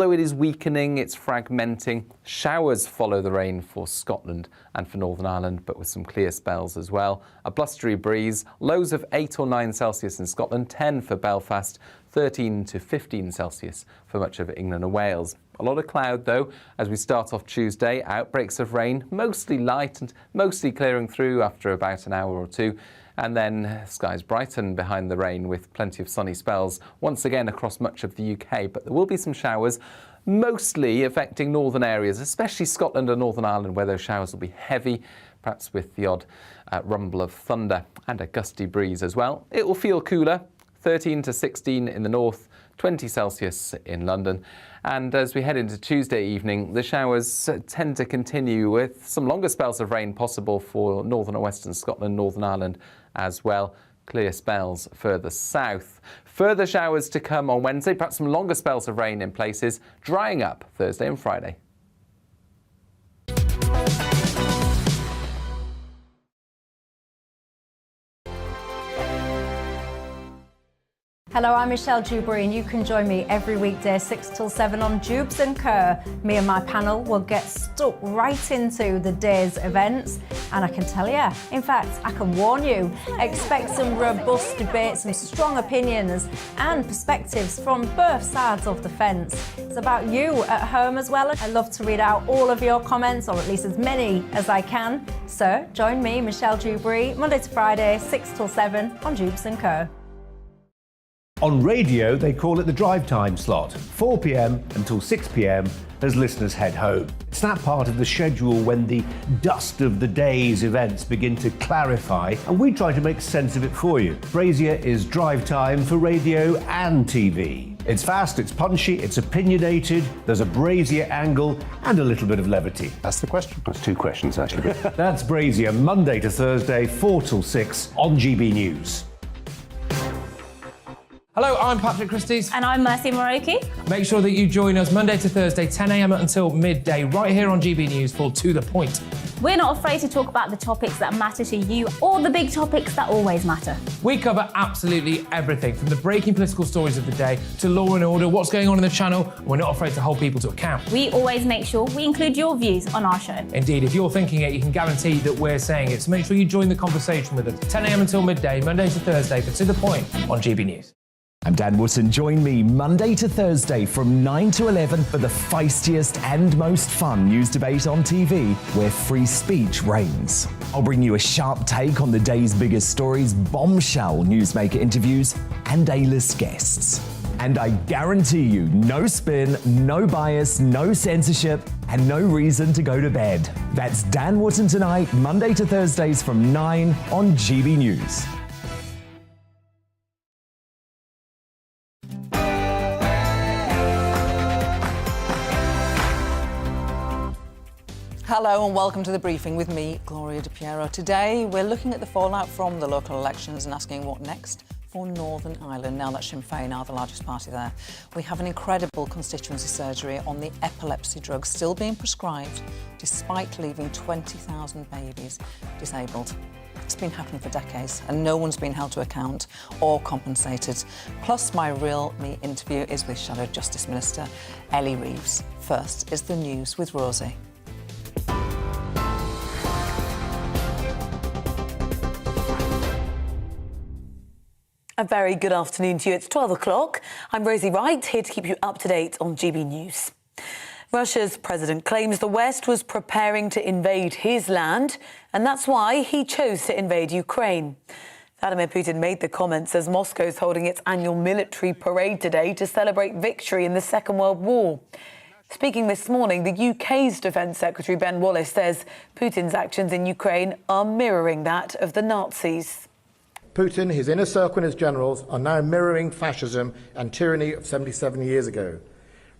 Though it is weakening, it's fragmenting. Showers follow the rain for Scotland and for Northern Ireland, but with some clear spells as well. A blustery breeze, lows of 8 or 9 Celsius in Scotland, 10 for Belfast, 13 to 15 Celsius for much of England and Wales. A lot of cloud, though, as we start off Tuesday. Outbreaks of rain, mostly light and mostly clearing through after about an hour or two. And then skies brighten behind the rain with plenty of sunny spells once again across much of the UK. But there will be some showers, mostly affecting northern areas, especially Scotland and Northern Ireland, where those showers will be heavy, perhaps with the odd rumble of thunder and a gusty breeze as well. It will feel cooler, 13 to 16 in the north, 20 Celsius in London. And as we head into Tuesday evening, the showers tend to continue with some longer spells of rain possible for northern and western Scotland, Northern Ireland as well. Clear spells further south. Further showers to come on Wednesday, perhaps some longer spells of rain in places, drying up Thursday and Friday. Hello, I'm Michelle Dewberry and you can join me every weekday 6 till 7 on Jubes and Kerr. Me and my panel will get stuck right into the day's events, and I can tell you, in fact, I can warn you, expect some robust debates, some strong opinions and perspectives from both sides of the fence. It's about you at home as well. I love to read out all of your comments, or at least as many as I can. So join me, Michelle Dewberry, Monday to Friday, 6 till 7 on Jubes and Kerr. On radio, they call it the drive time slot, 4 p.m. until 6 p.m. as listeners head home. It's that part of the schedule when the dust of the day's events begin to clarify, and we try to make sense of it for you. Brazier is drive time for radio and TV. It's fast, it's punchy, it's opinionated, there's a Brazier angle and a little bit of levity. That's the question. That's 2 questions, actually. That's Brazier, Monday to Thursday, 4 till 6 on GB News. Hello, I'm Patrick Christie's. And I'm Mercy Moroki. Make sure that you join us Monday to Thursday, 10 a.m. until midday, right here on GB News for To The Point. We're not afraid to talk about the topics that matter to you or the big topics that always matter. We cover absolutely everything, from the breaking political stories of the day to law and order, what's going on in the channel. We're not afraid to hold people to account. We always make sure we include your views on our show. Indeed, if you're thinking it, you can guarantee that we're saying it. So make sure you join the conversation with us, 10 a.m. until midday, Monday to Thursday for To The Point on GB News. I'm Dan Wootton. Join me Monday to Thursday from 9 to 11 for the feistiest and most fun news debate on TV, where free speech reigns. I'll bring you a sharp take on the day's biggest stories, bombshell newsmaker interviews, and A-list guests. And I guarantee you, no spin, no bias, no censorship, and no reason to go to bed. That's Dan Wootton tonight, Monday to Thursdays from 9 on GB News. Hello and welcome to The Briefing with me, Gloria De Piero. Today we're looking at the fallout from the local elections and asking what next for Northern Ireland, now that Sinn Féin are the largest party there. We have an incredible constituency surgery on the epilepsy drug still being prescribed despite leaving 20,000 babies disabled. It's been happening for decades and no one's been held to account or compensated. Plus, my Real Me interview is with Shadow Justice Minister Ellie Reeves. First is the news with Rosie. A very good afternoon to you. It's 12 o'clock. I'm Rosie Wright, here to keep you up to date on GB News. Russia's president claims the West was preparing to invade his land, and that's why he chose to invade Ukraine. Vladimir Putin made the comments as Moscow's holding its annual military parade today to celebrate victory in the Second World War. Speaking this morning, the UK's Defence Secretary Ben Wallace says Putin's actions in Ukraine are mirroring that of the Nazis. Putin, his inner circle and his generals are now mirroring fascism and tyranny of 77 years ago,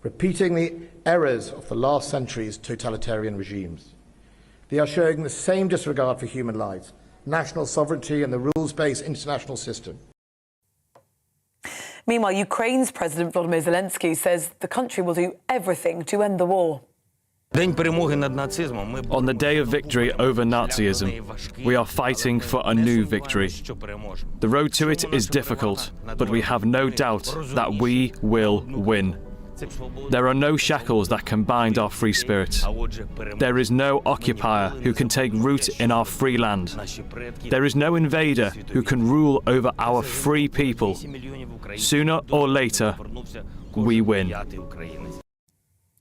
repeating the errors of the last century's totalitarian regimes. They are showing the same disregard for human lives, national sovereignty and the rules-based international system. Meanwhile, Ukraine's President Volodymyr Zelensky says the country will do everything to end the war. On the day of victory over Nazism, we are fighting for a new victory. The road to it is difficult, but we have no doubt that we will win. There are no shackles that can bind our free spirit. There is no occupier who can take root in our free land. There is no invader who can rule over our free people. Sooner or later, we win.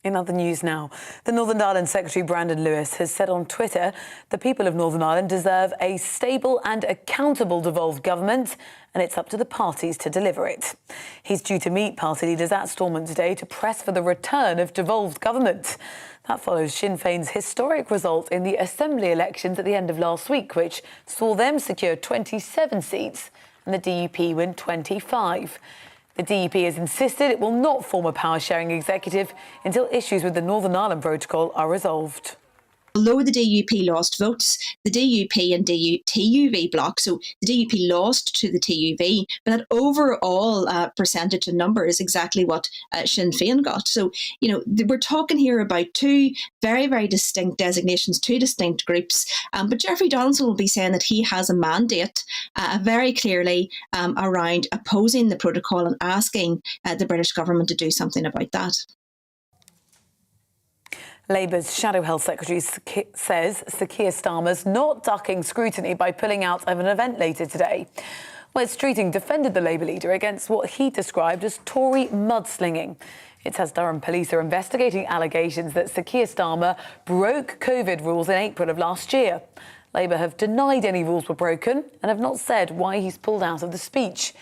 In other news now, the Northern Ireland Secretary Brandon Lewis has said on Twitter the people of Northern Ireland deserve a stable and accountable devolved government, and it's up to the parties to deliver it. He's due to meet party leaders at Stormont today to press for the return of devolved government. That follows Sinn Féin's historic result in the Assembly elections at the end of last week, which saw them secure 27 seats and the DUP win 25. The DUP has insisted it will not form a power-sharing executive until issues with the Northern Ireland Protocol are resolved. Although the DUP lost votes, the DUP and TUV bloc, so the DUP lost to the TUV, but that overall percentage and number is exactly what Sinn Féin got. So, we're talking here about two very, very distinct designations, two distinct groups. But Jeffrey Donaldson will be saying that he has a mandate very clearly around opposing the protocol and asking the British government to do something about that. Labour's Shadow Health Secretary says Sir Keir Starmer's not ducking scrutiny by pulling out of an event later today. Wes Streeting defended the Labour leader against what he described as Tory mudslinging. It says Durham police are investigating allegations that Sir Keir Starmer broke COVID rules in April of last year. Labour have denied any rules were broken and have not said why he's pulled out of the speech.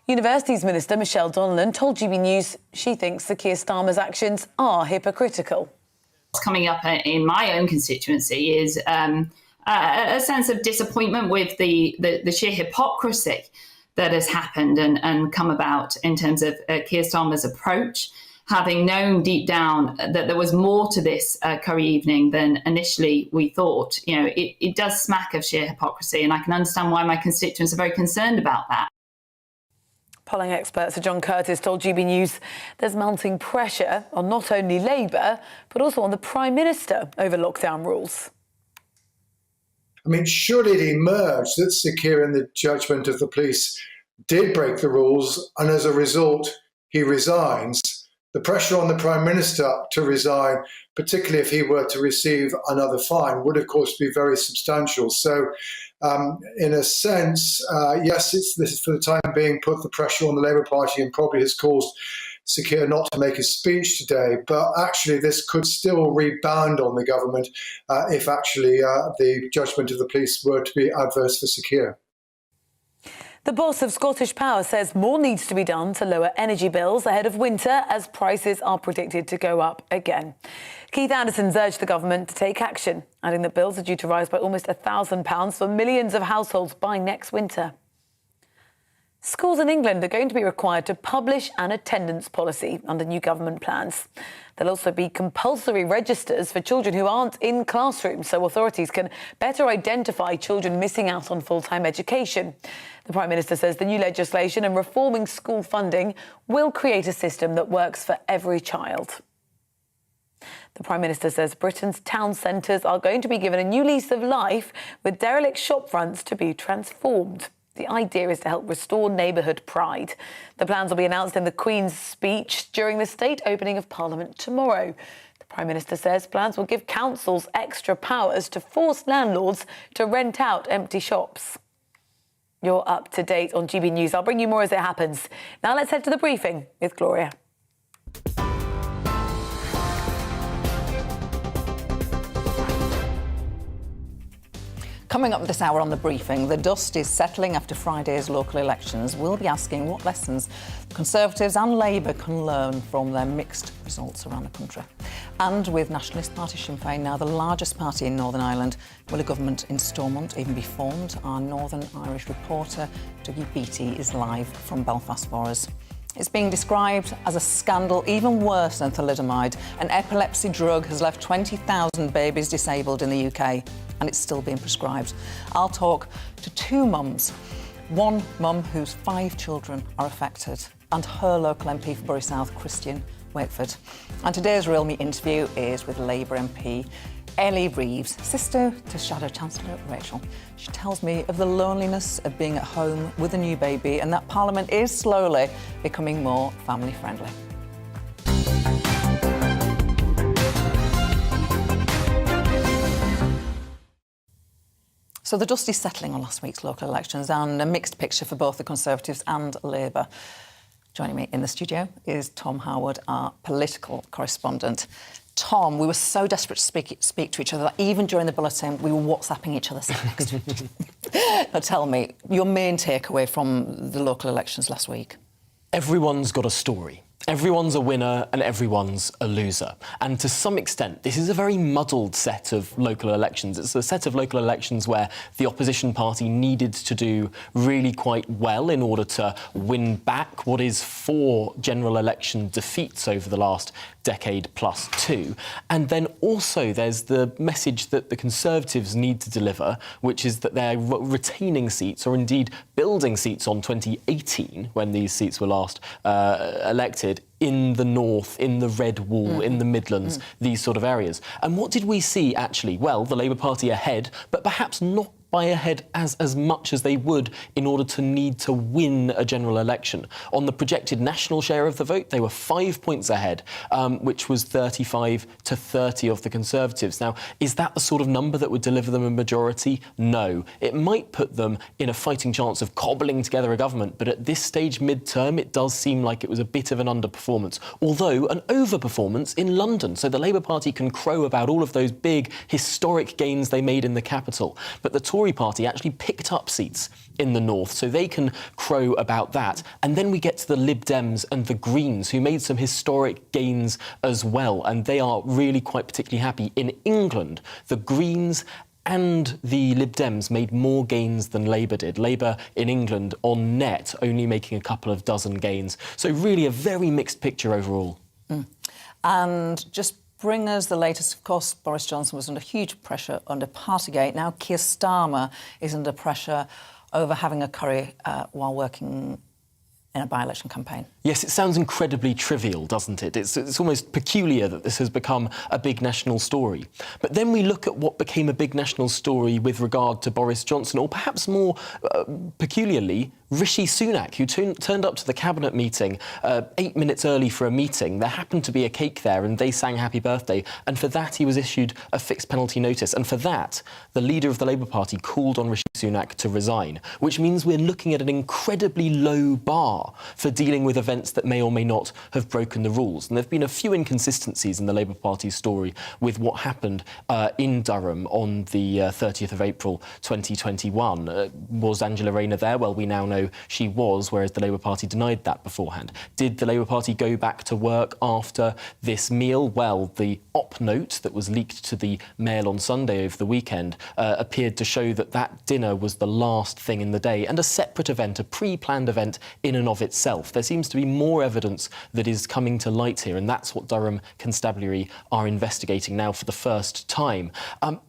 Universities Minister Michelle Donnellan told GB News she thinks Sir Keir Starmer's actions are hypocritical. Coming up in my own constituency is a sense of disappointment with the sheer hypocrisy that has happened and come about in terms of Keir Starmer's approach, having known deep down that there was more to this curry evening than initially we thought. It does smack of sheer hypocrisy, and I can understand why my constituents are very concerned about that. Polling expert Sir John Curtis told GB News there's mounting pressure on not only Labour, but also on the Prime Minister over lockdown rules. I mean, should it emerge that Sir Keir, in the judgment of the police, did break the rules and as a result he resigns, the pressure on the Prime Minister to resign, particularly if he were to receive another fine, would of course be very substantial. So in a sense, yes, this for the time being put the pressure on the Labour Party and probably has caused Sir Keir not to make a speech today. But actually this could still rebound on the government if actually the judgment of the police were to be adverse for Sir Keir. The boss of Scottish Power says more needs to be done to lower energy bills ahead of winter as prices are predicted to go up again. Keith Anderson's urged the government to take action, adding that bills are due to rise by almost £1,000 for millions of households by next winter. Schools in England are going to be required to publish an attendance policy under new government plans. There'll also be compulsory registers for children who aren't in classrooms, so authorities can better identify children missing out on full-time education. The Prime Minister says the new legislation and reforming school funding will create a system that works for every child. The Prime Minister says Britain's town centres are going to be given a new lease of life, with derelict shop fronts to be transformed. The idea is to help restore neighbourhood pride. The plans will be announced in the Queen's speech during the state opening of Parliament tomorrow. The Prime Minister says plans will give councils extra powers to force landlords to rent out empty shops. You're up to date on GB News. I'll bring you more as it happens. Now let's head to the briefing with Gloria. Coming up this hour on The Briefing, the dust is settling after Friday's local elections. We'll be asking what lessons Conservatives and Labour can learn from their mixed results around the country. And with Nationalist Party Sinn Féin now the largest party in Northern Ireland, will a government in Stormont even be formed? Our Northern Irish reporter, Dougie Beattie, is live from Belfast for us. It's being described as a scandal even worse than thalidomide. An epilepsy drug has left 20,000 babies disabled in the UK, and it's still being prescribed. I'll talk to two mums. One mum whose 5 children are affected, and her local MP for Bury South, Christian Wakeford. And today's Real Me interview is with Labour MP Ellie Reeves, sister to Shadow Chancellor Rachel. She tells me of the loneliness of being at home with a new baby and that Parliament is slowly becoming more family friendly. So the dust is settling on last week's local elections, and a mixed picture for both the Conservatives and Labour. Joining me in the studio is Tom Howard, our political correspondent. Tom, we were so desperate to speak to each other that even during the bulletin we were WhatsApping each other next. Now tell me, your main takeaway from the local elections last week? Everyone's got a story. Everyone's a winner and everyone's a loser. And to some extent, this is a very muddled set of local elections. It's a set of local elections where the opposition party needed to do really quite well in order to win back what is 4 general election defeats over the last decade plus 2. And then also there's the message that the Conservatives need to deliver, which is that they're retaining seats or indeed building seats on 2018, when these seats were last elected, in the north, in the Red Wall, in the Midlands, these sort of areas. And what did we see, actually? Well, the Labour Party ahead, but perhaps not by ahead as much as they would in order to need to win a general election. On the projected national share of the vote, they were 5 points ahead, which was 35 to 30 of the Conservatives. Now, is that the sort of number that would deliver them a majority? No. It might put them in a fighting chance of cobbling together a government, but at this stage, mid-term, it does seem like it was a bit of an underperformance, although an overperformance in London. So the Labour Party can crow about all of those big historic gains they made in the capital, but the Tory party actually picked up seats in the north, so they can crow about that. And then we get to the Lib Dems and the Greens, who made some historic gains as well, and they are really quite particularly happy. In England, the Greens and the Lib Dems made more gains than Labour did. Labour in England, on net, only making a couple of dozen gains. So really a very mixed picture overall. And just bring us the latest. Of course, Boris Johnson was under huge pressure under Partygate. Now Keir Starmer is under pressure over having a curry while working in a by-election campaign. Yes, it sounds incredibly trivial, doesn't it? It's almost peculiar that this has become a big national story. But then we look at what became a big national story with regard to Boris Johnson, or perhaps more peculiarly, Rishi Sunak, who turned up to the cabinet meeting 8 minutes early for a meeting. There happened to be a cake there and they sang happy birthday, and for that he was issued a fixed penalty notice, and for that the leader of the Labour Party called on Rishi Sunak to resign, which means we're looking at an incredibly low bar for dealing with events that may or may not have broken the rules. And there have been a few inconsistencies in the Labour Party's story with what happened in Durham on the 30th of April 2021. Was Angela Rayner there? Well, we now know she was, whereas the Labour Party denied that beforehand. Did the Labour Party go back to work after this meal? Well, the op note that was leaked to the Mail on Sunday over the weekend appeared to show that that dinner was the last thing in the day, and a separate event, a pre-planned event in and of itself. There seems to be more evidence that is coming to light here, and that's what Durham Constabulary are investigating now for the first time.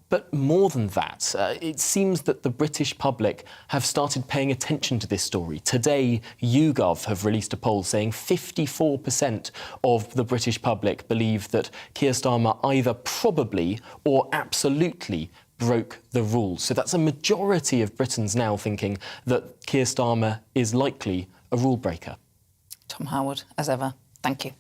But more than that, it seems that the British public have started paying attention to this story. Today, YouGov have released a poll saying 54% of the British public believe that Keir Starmer either probably or absolutely broke the rules. So that's a majority of Britons now thinking that Keir Starmer is likely a rule breaker. Tom Howard, as ever, thank you.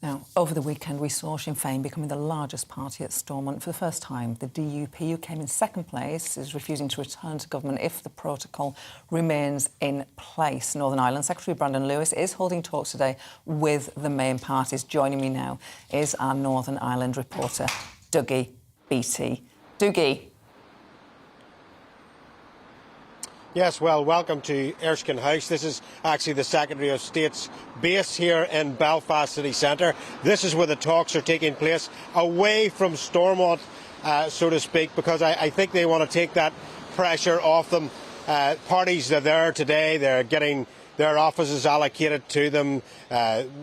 Now, over the weekend, we saw Sinn Féin becoming the largest party at Stormont for the first time. The DUP, who came in second place, is refusing to return to government if the protocol remains in place. Northern Ireland Secretary Brandon Lewis is holding talks today with the main parties. Joining me now is our Northern Ireland reporter, Dougie Beattie. Dougie. Yes, well, welcome to Erskine House. This is actually the Secretary of State's base here in Belfast City Centre. This is where the talks are taking place, away from Stormont, so to speak, because I think they want to take that pressure off them. Parties are there today, they're getting their offices allocated to them,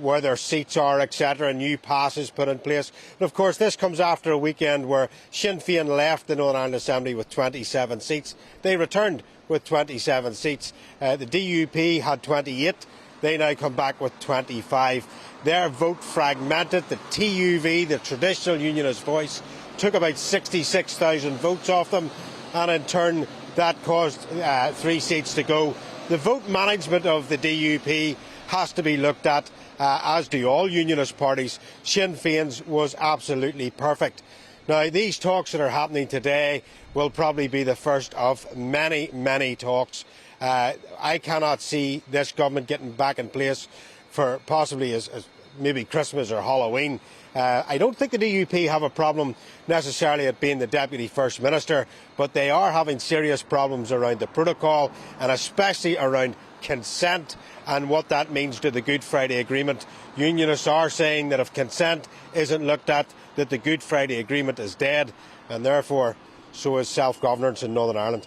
where their seats are, etc., new passes put in place. But of course, this comes after a weekend where Sinn Féin left the Northern Ireland Assembly with 27 seats. They returned with 27 seats. The DUP had 28. They now come back with 25. Their vote fragmented. The TUV, the Traditional Unionist Voice, took about 66,000 votes off them, and in turn that caused 3 seats to go. The vote management of the DUP has to be looked at, as do all unionist parties. Sinn Féin's was absolutely perfect. Now, these talks that are happening today will probably be the first of many, many talks. I cannot see this government getting back in place for possibly as maybe Christmas or Halloween. I don't think the DUP have a problem necessarily at being the Deputy First Minister, but they are having serious problems around the protocol and especially around consent and what that means to the Good Friday Agreement. Unionists are saying that if consent isn't looked at, that the Good Friday Agreement is dead, and therefore so is self-governance in Northern Ireland.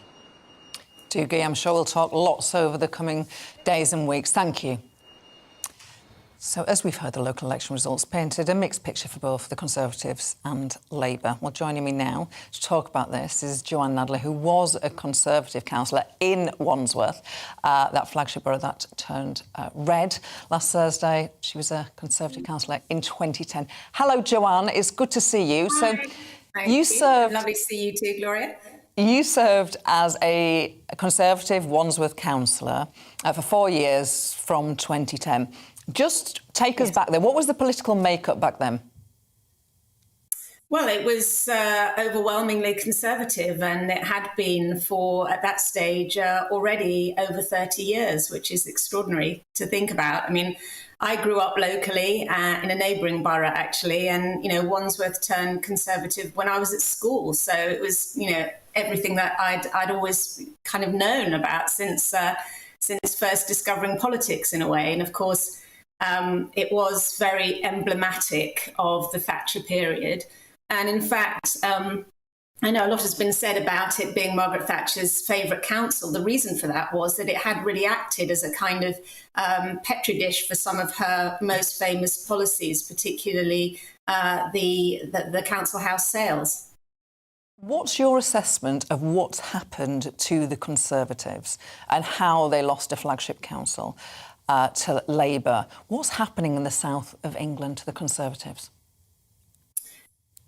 Dougie, I'm sure we'll talk lots over the coming days and weeks. Thank you. So, as we've heard, the local election results painted a mixed picture for both the Conservatives and Labour. Well, joining me now to talk about this is Joanne Nadler, who was a Conservative councillor in Wandsworth, that flagship borough that turned red last Thursday. She was a Conservative councillor in 2010. Hello, Joanne. It's good to see you. Hi. So, Thank you served. Lovely to see you too, Gloria. You served as a Conservative Wandsworth councillor for 4 years from 2010. Just take us back there. What was the political makeup back then? Well, it was overwhelmingly Conservative, and it had been for, at that stage, already over 30 years, which is extraordinary to think about. I mean, I grew up locally in a neighbouring borough, actually, and, you know, Wandsworth turned Conservative when I was at school. So it was, you know, everything that I'd always kind of known about since first discovering politics, in a way. And, of course, it was very emblematic of the Thatcher period. And in fact, I know a lot has been said about it being Margaret Thatcher's favourite council. The reason for that was that it had really acted as a kind of petri dish for some of her most famous policies, particularly the council house sales. What's your assessment of what's happened to the Conservatives and how they lost a flagship council to Labour? What's happening in the south of England to the Conservatives?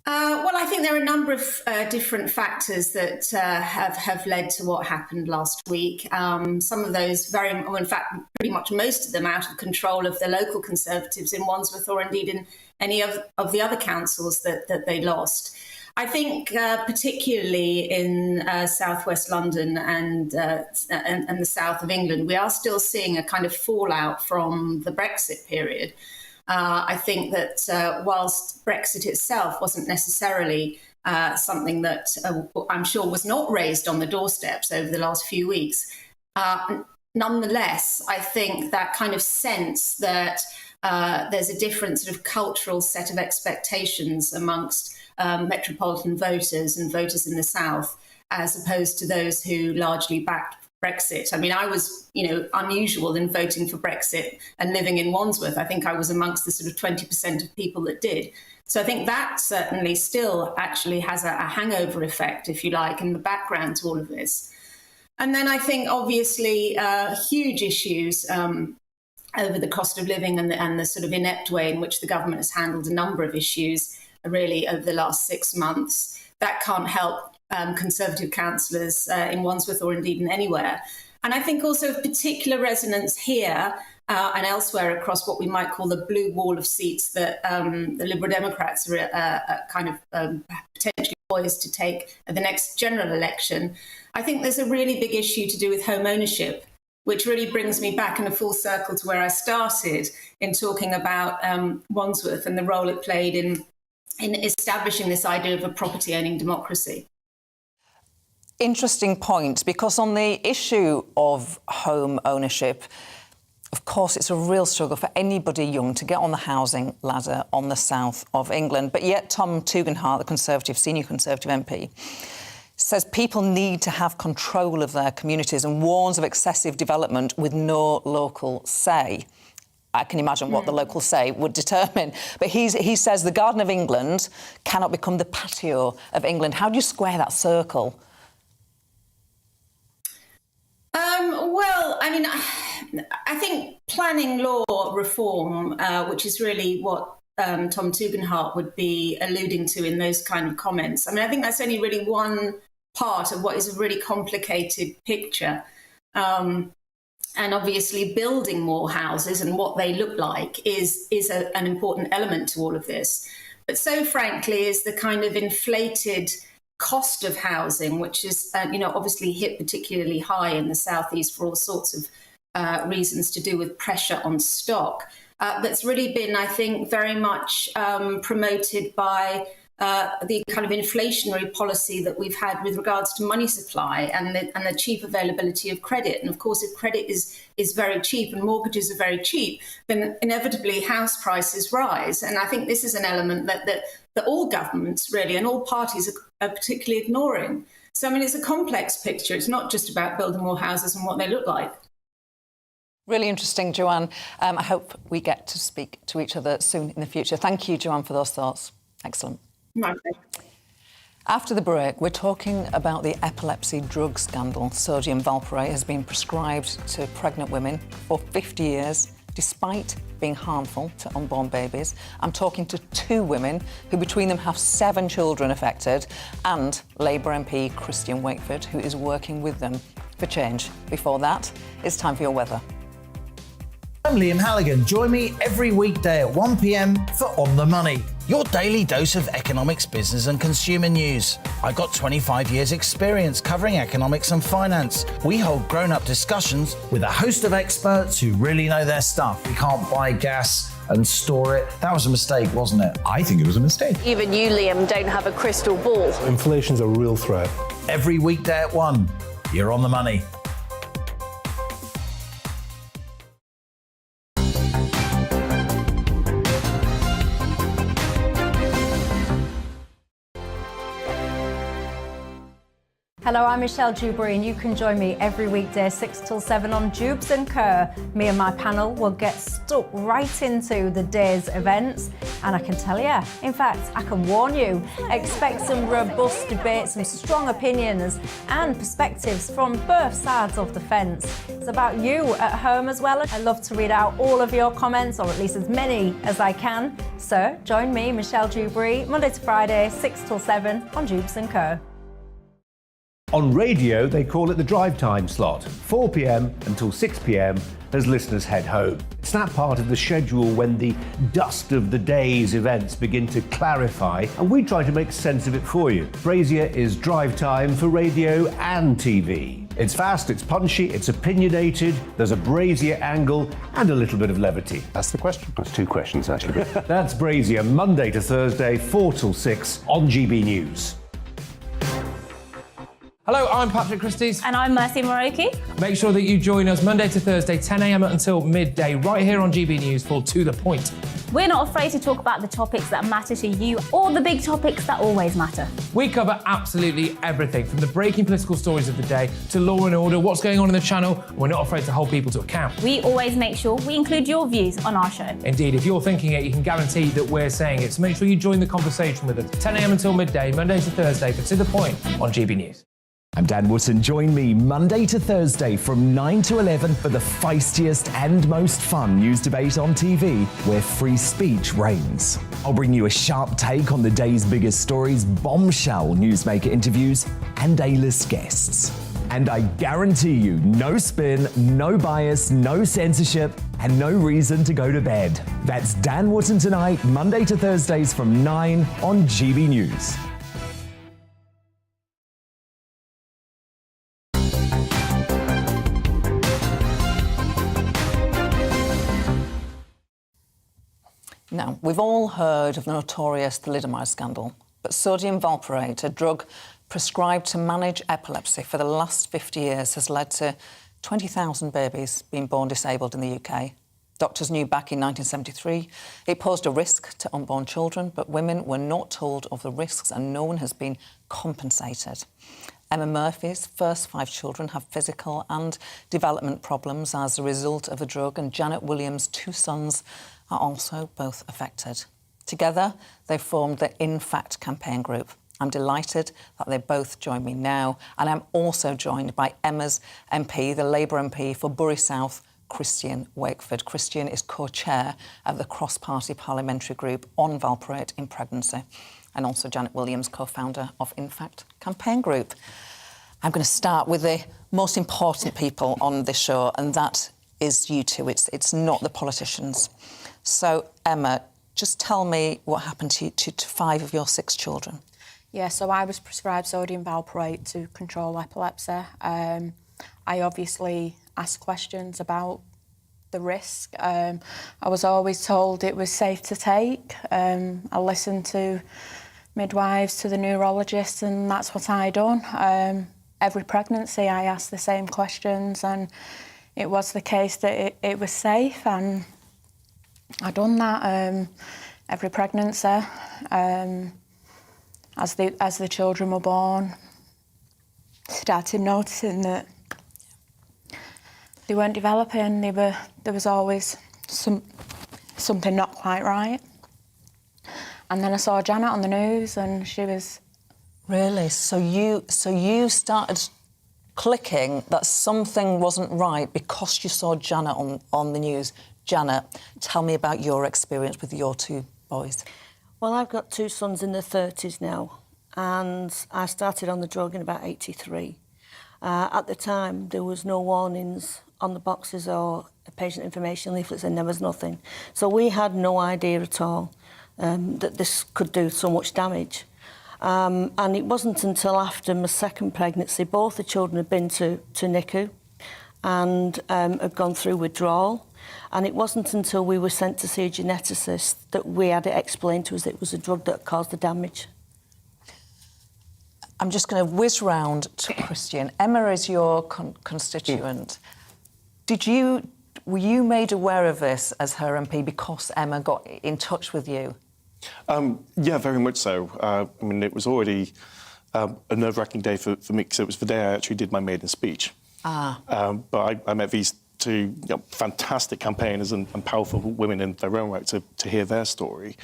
Well, I think there are a number of different factors that have led to what happened last week. Some of those in fact, pretty much most of them out of control of the local Conservatives in Wandsworth or indeed in any of the other councils that they lost. I think particularly in southwest London and the south of England, we are still seeing a kind of fallout from the Brexit period. I think that whilst Brexit itself wasn't necessarily something that I'm sure was not raised on the doorsteps over the last few weeks, nonetheless, I think that kind of sense that there's a different sort of cultural set of expectations amongst metropolitan voters and voters in the south, as opposed to those who largely backed Brexit. I mean, I was, unusual in voting for Brexit and living in Wandsworth. I think I was amongst the sort of 20% of people that did. So I think that certainly still actually has a hangover effect, if you like, in the background to all of this. And then I think, obviously, huge issues over the cost of living and the sort of inept way in which the government has handled a number of issues, really, over the last 6 months. That can't help Conservative councillors in Wandsworth or indeed in anywhere. And I think also of particular resonance here and elsewhere across what we might call the blue wall of seats that the Liberal Democrats are kind of potentially poised to take at the next general election. I think there's a really big issue to do with home ownership, which really brings me back in a full circle to where I started in talking about Wandsworth and the role it played in establishing this idea of a property owning democracy. Interesting point, because on the issue of home ownership, of course, it's a real struggle for anybody young to get on the housing ladder on the south of England. But yet Tom Tugendhat, the senior Conservative MP, says people need to have control of their communities and warns of excessive development with no local say. I can imagine what the local say would determine. But he says the Garden of England cannot become the patio of England. How do you square that circle? Well, I mean, I think planning law reform, which is really what Tom Tugendhat would be alluding to in those kind of comments. I mean, I think that's only really one part of what is a really complicated picture. And obviously building more houses and what they look like is an important element to all of this. But so frankly is the kind of inflated cost of housing, which is, obviously hit particularly high in the southeast for all sorts of reasons to do with pressure on stock. That's really been, I think, very much promoted by the kind of inflationary policy that we've had with regards to money supply and the cheap availability of credit. And of course, if credit is very cheap and mortgages are very cheap, then inevitably house prices rise. And I think this is an element that all governments really and all parties are particularly ignoring. So, I mean, it's a complex picture. It's not just about building more houses and what they look like. Really interesting, Joanne. I hope we get to speak to each other soon in the future. Thank you, Joanne, for those thoughts. Excellent. After the break, we're talking about the epilepsy drug scandal. Sodium valproate has been prescribed to pregnant women for 50 years, despite being harmful to unborn babies. I'm talking to two women who between them have 7 children affected, and Labour MP Christian Wakeford, who is working with them for change. Before that, it's time for your weather. I'm Liam Halligan. Join me every weekday at 1 p.m. for On the Money, your daily dose of economics, business and consumer news. I got 25 years experience covering economics and finance. We hold grown-up discussions with a host of experts who really know their stuff. We can't buy gas and store it. That was a mistake, wasn't it? I think it was a mistake. Even you, Liam, don't have a crystal ball. Inflation's a real threat. Every weekday at 1, you're On the Money. Hello, I'm Michelle Dewberry and you can join me every weekday 6 till 7 on Jubes and Kerr. Me and my panel will get stuck right into the day's events, and I can tell you, in fact, I can warn you, expect some robust debates, some strong opinions and perspectives from both sides of the fence. It's about you at home as well. I love to read out all of your comments, or at least as many as I can. So join me, Michelle Dewberry, Monday to Friday, 6 till 7 on Jubes and Kerr. On radio, they call it the drive time slot, 4 p.m. until 6 p.m. as listeners head home. It's that part of the schedule when the dust of the day's events begin to clarify, and we try to make sense of it for you. Brazier is drive time for radio and TV. It's fast, it's punchy, it's opinionated, there's a Brazier angle and a little bit of levity. That's the question. That's 2 questions, actually. That's Brazier, Monday to Thursday, 4 till 6 on GBNews. Hello, I'm Patrick Christie's. And I'm Mercy Moroki. Make sure that you join us Monday to Thursday, 10 a.m. until midday, right here on GB News for To The Point. We're not afraid to talk about the topics that matter to you or the big topics that always matter. We cover absolutely everything, from the breaking political stories of the day to law and order, what's going on in the channel. We're not afraid to hold people to account. We always make sure we include your views on our show. Indeed, if you're thinking it, you can guarantee that we're saying it. So make sure you join the conversation with us, 10 a.m. until midday, Monday to Thursday, for To The Point on GB News. I'm Dan Wootton. Join me Monday to Thursday from 9 to 11 for the feistiest and most fun news debate on TV, where free speech reigns. I'll bring you a sharp take on the day's biggest stories, bombshell newsmaker interviews, and A-list guests. And I guarantee you, no spin, no bias, no censorship, and no reason to go to bed. That's Dan Wootton tonight, Monday to Thursdays from 9 on GB News. Now, we've all heard of the notorious thalidomide scandal, but sodium valproate, a drug prescribed to manage epilepsy for the last 50 years, has led to 20,000 babies being born disabled in the UK. Doctors knew back in 1973 it posed a risk to unborn children, but women were not told of the risks and no one has been compensated. Emma Murphy's first 5 children have physical and development problems as a result of the drug, and Janet Williams' 2 sons are also both affected. Together, they formed the In Fact campaign group. I'm delighted that they both join me now, and I'm also joined by Emma's MP, the Labour MP for Bury South, Christian Wakeford. Christian is co-chair of the cross-party parliamentary group on valproate in pregnancy, and also Janet Williams, co-founder of In Fact campaign group. I'm going to start with the most important people on this show, and that is you two. It's not the politicians. So, Emma, just tell me what happened to 5 of your 6 children. Yeah, so I was prescribed sodium valproate to control epilepsy. I obviously asked questions about the risk. I was always told it was safe to take. I listened to midwives, to the neurologists, and that's what I done. Every pregnancy I asked the same questions, and it was the case that it was safe, and I done that every pregnancy. As the children were born, started noticing that they weren't developing. There was always something not quite right. And then I saw Janet on the news, and she was... Really? So you started clicking that something wasn't right because you saw Janet on the news. Janet, tell me about your experience with your 2 boys. Well, I've got 2 sons in their 30s now, and I started on the drug in about 83. At the time, there was no warnings on the boxes or patient information leaflets, and there was nothing. So we had no idea at all that this could do so much damage. And it wasn't until after my 2nd pregnancy, both the children had been to NICU and had gone through withdrawal. And it wasn't until we were sent to see a geneticist that we had it explained to us that it was a drug that caused the damage. I'm just going to whiz round to Christian. Emma is your constituent. Were you made aware of this as her MP because Emma got in touch with you? Yeah, very much so. I mean, it was already a nerve-wracking day for me because it was the day I actually did my maiden speech. But I met these 2 fantastic campaigners and powerful women in their own right to hear their story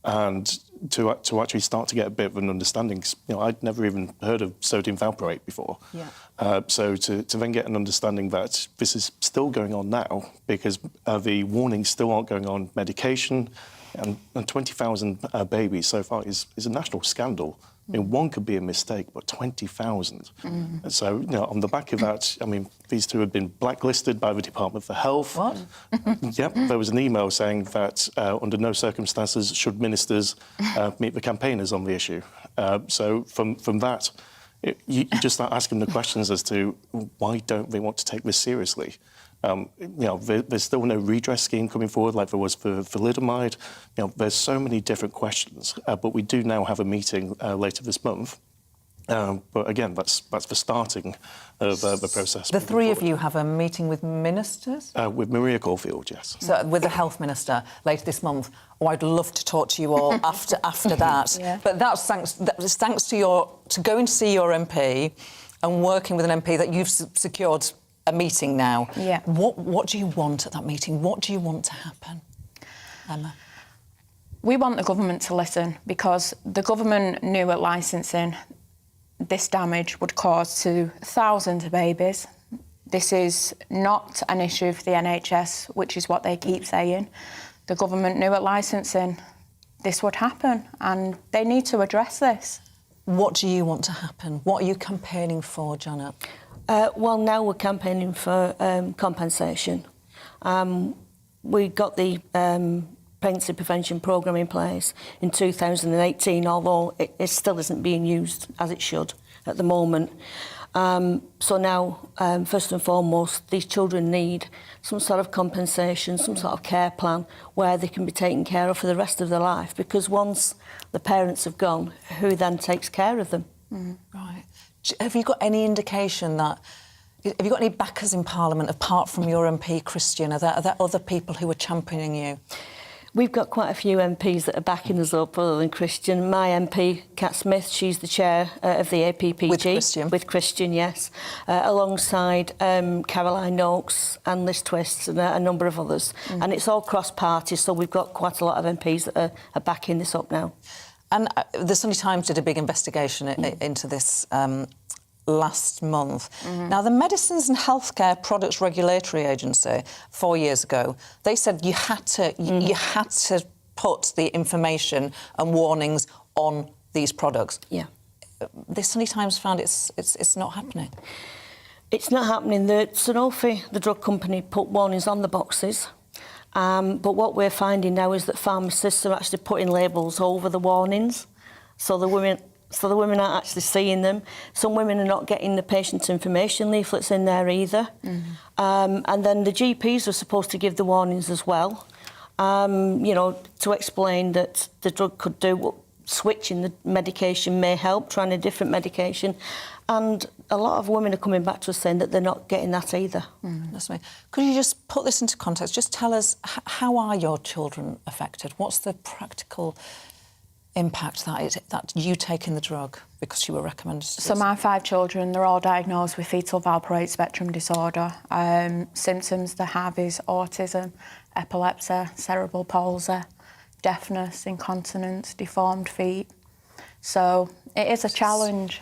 and to actually start to get a bit of an understanding. I'd never even heard of sodium valproate before. Yeah. So to then get an understanding that this is still going on now because the warnings still aren't going on medication, and 20,000 babies so far is a national scandal. I mean, 1 could be a mistake, but 20,000. And so, on the back of that, I mean, these 2 had been blacklisted by the Department for Health. What? Yep, there was an email saying that under no circumstances should ministers meet the campaigners on the issue. So from that, you just start asking the questions as to why don't they want to take this seriously? There's still no redress scheme coming forward like there was for thalidomide. There's so many different questions, but we do now have a meeting later this month. But again, that's the starting of the process. The 3 of you have a meeting with ministers? With Maria Caulfield, yes. So with the health minister later this month. Oh, I'd love to talk to you all after that. Yeah. But that's thanks to going to see your MP and working with an MP that you've secured a meeting now. Yeah. What do you want at that meeting? What do you want to happen, Emma? We want the government to listen because the government knew at licensing this damage would cause to thousands of babies. This is not an issue for the NHS, which is what they keep saying. The government knew at licensing this would happen, and they need to address this. What do you want to happen? What are you campaigning for, Janet? Well, now we're campaigning for compensation. We got the pregnancy prevention programme in place in 2018, although it still isn't being used as it should at the moment. So now, first and foremost, these children need some sort of compensation, some sort of care plan where they can be taken care of for the rest of their life, because once the parents have gone, who then takes care of them? Right. Have you got any indication that... Have you got any backers in Parliament apart from your MP, Christian? Are there other people who are championing you? We've got quite a few MPs that are backing us up other than Christian. My MP, Kat Smith, she's the chair of the APPG. With Christian? With Christian, yes. Alongside Caroline Noakes and Liz Twist and a number of others. And it's all cross-party, so we've got quite a lot of MPs that are backing this up now. And the Sunday Times did a big investigation into this last month. Now, the Medicines and Healthcare Products Regulatory Agency, 4 years ago, they said you had to put the information and warnings on these products. Yeah. the Sunday Times found it's not happening. It's not happening. The Sanofi, the drug company, put warnings on the boxes. But what we're finding now is that pharmacists are actually putting labels over the warnings, so the women aren't actually seeing them. Some women are not getting the patient information leaflets in there either. And then the GPs are supposed to give the warnings as well, you know, to explain that the drug could do what switching the medication may help, trying a different medication. And a lot of women are coming back to us saying that they're not getting that either. That's me. Could you just put this into context? Just tell us, how are your children affected? What's the practical impact that you taking the drug because you were recommended to? So my 5 children, they're all diagnosed with fetal valproate spectrum disorder. Symptoms they have is autism, epilepsy, cerebral palsy, deafness, incontinence, deformed feet. So it is a challenge.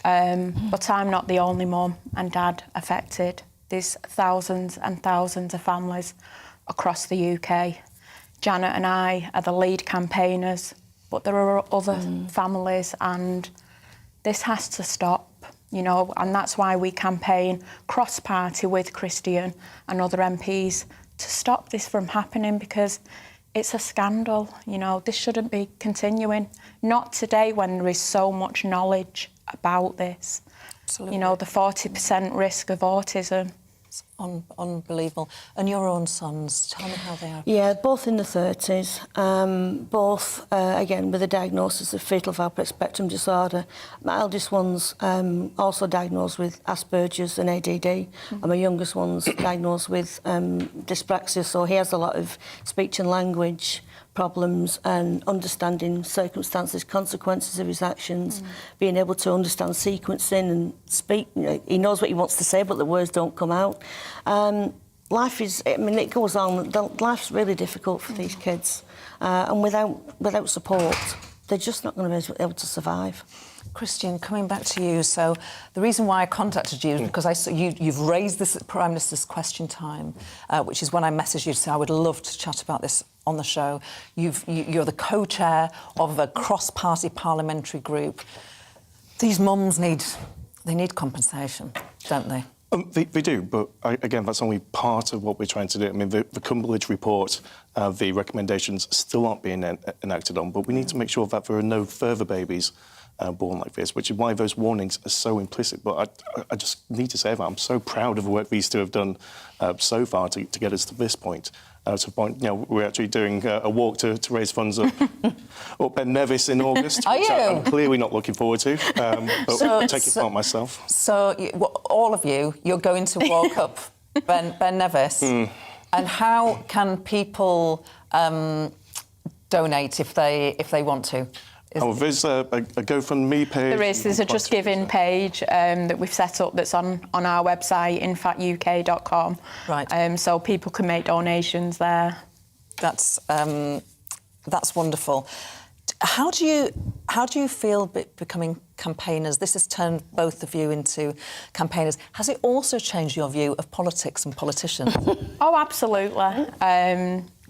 But I'm not the only mum and dad affected. There's thousands and thousands of families across the UK. Janet and I are the lead campaigners, but there are other families, and this has to stop, you know, and that's why we campaign cross-party with Christian and other MPs to stop this from happening, because it's a scandal, you know. This shouldn't be continuing. Not today, when there is so much knowledge about this. Absolutely. You know, the 40% risk of autism. It's unbelievable. And your own sons, tell me how they are. Yeah, both in the 30s, both, again, with a diagnosis of fetal valproate spectrum disorder. My eldest one's also diagnosed with Asperger's and ADD, and my youngest one's diagnosed with dyspraxia, so he has a lot of speech and language problems and understanding circumstances, consequences of his actions, being able to understand sequencing and speak. You know, he knows what he wants to say, but the words don't come out. Life is, I mean, it goes on. Life's really difficult for these kids, and without support, they're just not going to be able to survive. Christian, coming back to you, so the reason why I contacted you is because I saw you've raised this at Prime Minister's Question Time, which is when I messaged you to say I would love to chat about this on the show. You're the co-chair of a cross-party parliamentary group. These mums need compensation, don't they? They do, but again, that's only part of what we're trying to do. I mean, the Cumberledge report, the recommendations still aren't being enacted on, but we need to make sure that there are no further babies born like this, which is why those warnings are so implicit. But I just need to say that I'm so proud of the work these two have done so far to get us to this point. To the point, you know, we're actually doing a walk to raise funds up Ben Nevis in August. Are you? I'm clearly not looking forward to, but taking part myself. So all of you're going to walk up Ben Nevis. And how can people donate if they want to? There's a GoFundMe page. There is. There's a Just Giving page that we've set up that's on our website, infact.uk.com. Right. So people can make donations there. That's wonderful. How do you feel becoming campaigners? This has turned both of you into campaigners. Has it also changed your view of politics and politicians? Oh, absolutely.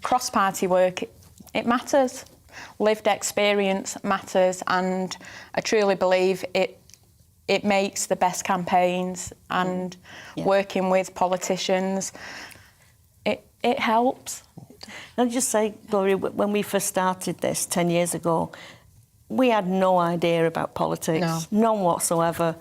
Cross-party work, it matters. Lived experience matters, and I truly believe it makes the best campaigns, and working with politicians, it helps. I'll just say, Gloria, when we first started this 10 years ago, we had no idea about politics, none whatsoever.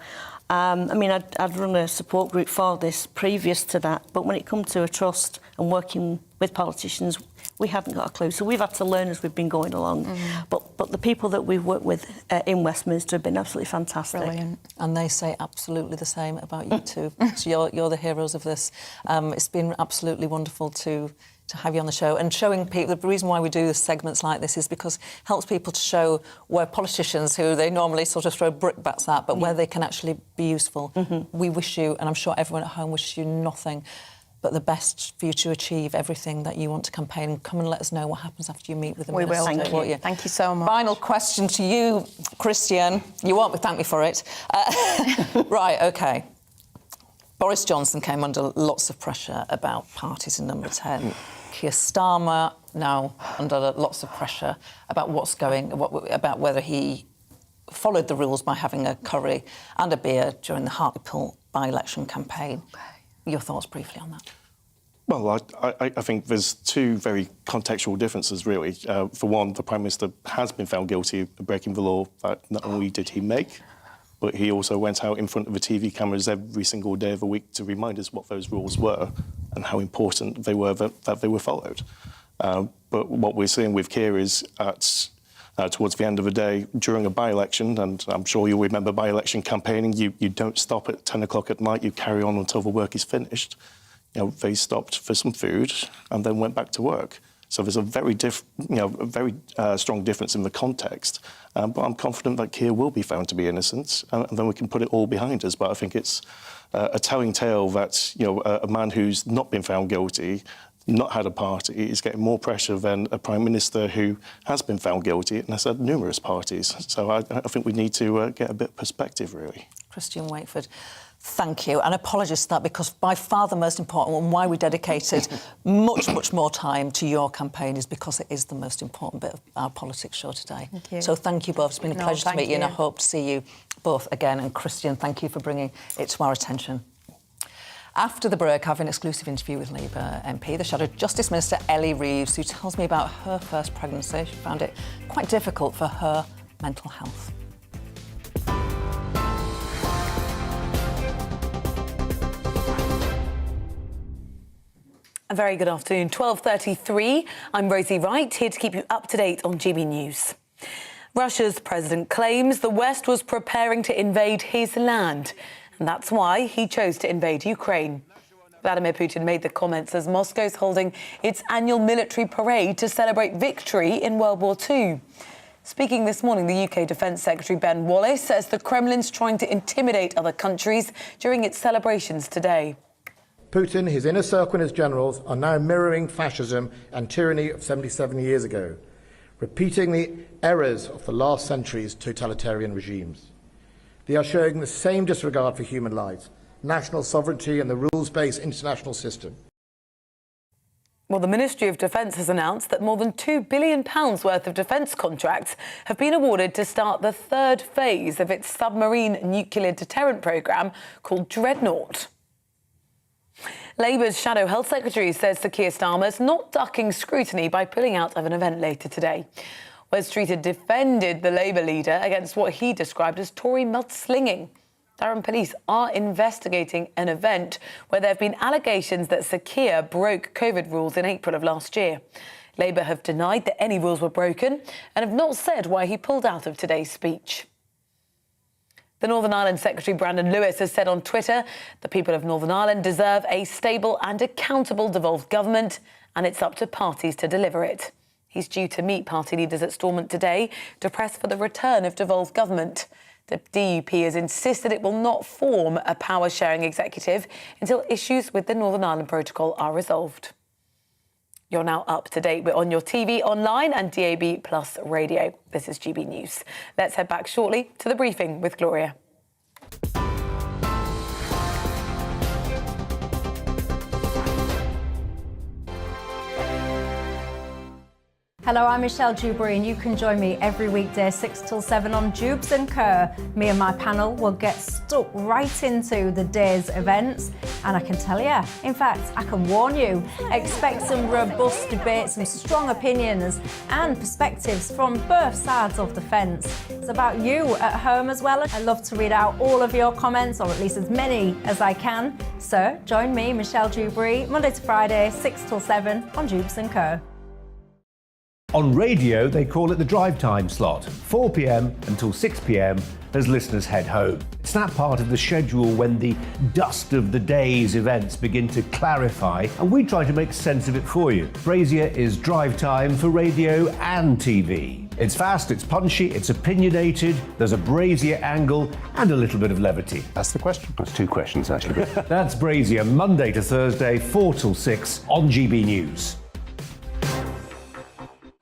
I mean, I'd run a support group for this previous to that, but when it comes to a trust and working with politicians, we hadn't got a clue. So we've had to learn as we've been going along. But the people that we've worked with in Westminster have been absolutely fantastic. Brilliant. And they say absolutely the same about you too. So you're the heroes of this. It's been absolutely wonderful to have you on the show and showing people. The reason why we do segments like this is because it helps people to show where politicians, who they normally sort of throw brickbats at, but where they can actually be useful. We wish you, and I'm sure everyone at home wishes you nothing but the best for you to achieve everything that you want to campaign. Come and let us know what happens after you meet with the Minister. We will. Thank you so much. Final question to you, Christian. You won't thank me for it. Right, OK. Boris Johnson came under lots of pressure about parties in number 10. Keir Starmer now under lots of pressure about about whether he followed the rules by having a curry and a beer during the Hartlepool by-election campaign. Your thoughts briefly on that? Well, I think there's two very contextual differences, really. For one, the Prime Minister has been found guilty of breaking the law that not only did he make, but he also went out in front of the TV cameras every single day of the week to remind us what those rules were and how important they were that they were followed. But what we're seeing with Keir is towards the end of the day, during a by-election, and I'm sure you'll remember by-election campaigning, you don't stop at 10 o'clock at night, you carry on until the work is finished. They stopped for some food and then went back to work. So there's a very strong difference in the context. But I'm confident that Keir will be found to be innocent, and then we can put it all behind us. But I think it's a telling tale that a man who's not been found guilty, not had a party, is getting more pressure than a Prime Minister who has been found guilty and has had numerous parties. So I think we need to get a bit of perspective, really. Christian Wakeford, thank you. And apologies for that, because by far the most important one, why we dedicated much more time to your campaign, is because it is the most important bit of our politics show today. Thank you. So thank you both. It's been a pleasure to meet you, and I hope to see you both again. And Christian, thank you for bringing it to our attention. After the break, I have an exclusive interview with Labour MP, the Shadow Justice Minister Ellie Reeves, who tells me about her first pregnancy. She found it quite difficult for her mental health. A very good afternoon. 12:33. I'm Rosie Wright, here to keep you up to date on GB News. Russia's president claims the West was preparing to invade his land, and that's why he chose to invade Ukraine. Vladimir Putin made the comments as Moscow's holding its annual military parade to celebrate victory in World War II. Speaking this morning, the UK Defence Secretary Ben Wallace says the Kremlin's trying to intimidate other countries during its celebrations today. Putin, his inner circle and his generals are now mirroring fascism and tyranny of 77 years ago, repeating the errors of the last century's totalitarian regimes. They are showing the same disregard for human lives, national sovereignty and the rules-based international system. Well, the Ministry of Defence has announced that more than £2 billion worth of defence contracts have been awarded to start the third phase of its submarine nuclear deterrent programme called Dreadnought. Labour's Shadow Health Secretary says Sir Keir Starmer's not ducking scrutiny by pulling out of an event later today. Wes Streeter defended the Labour leader against what he described as Tory mudslinging. Durham police are investigating an event where there have been allegations that Sir Keir broke COVID rules in April of last year. Labour have denied that any rules were broken and have not said why he pulled out of today's speech. The Northern Ireland Secretary Brandon Lewis has said on Twitter the people of Northern Ireland deserve a stable and accountable devolved government, and it's up to parties to deliver it. He's due to meet party leaders at Stormont today to press for the return of devolved government. The DUP has insisted it will not form a power-sharing executive until issues with the Northern Ireland Protocol are resolved. You're now up to date. We're on your TV, online and DAB Plus radio. This is GB News. Let's head back shortly to the briefing with Gloria. Hello, I'm Michelle Dewberry, and you can join me every weekday 6 till 7 on Jubes and Kerr. Me and my panel will get stuck right into the day's events, and I can tell you, in fact, I can warn you, expect some robust debates, some strong opinions and perspectives from both sides of the fence. It's about you at home as well. I love to read out all of your comments, or at least as many as I can. So join me, Michelle Dewberry, Monday to Friday, 6 till 7 on Jubes and Kerr. On radio, they call it the drive time slot, 4 p.m. until 6 p.m. as listeners head home. It's that part of the schedule when the dust of the day's events begin to clarify, and we try to make sense of it for you. Brazier is drive time for radio and TV. It's fast, it's punchy, it's opinionated, there's a Brazier angle and a little bit of levity. That's the question. That's two questions, actually. That's Brazier, Monday to Thursday, 4 till 6 on GB News.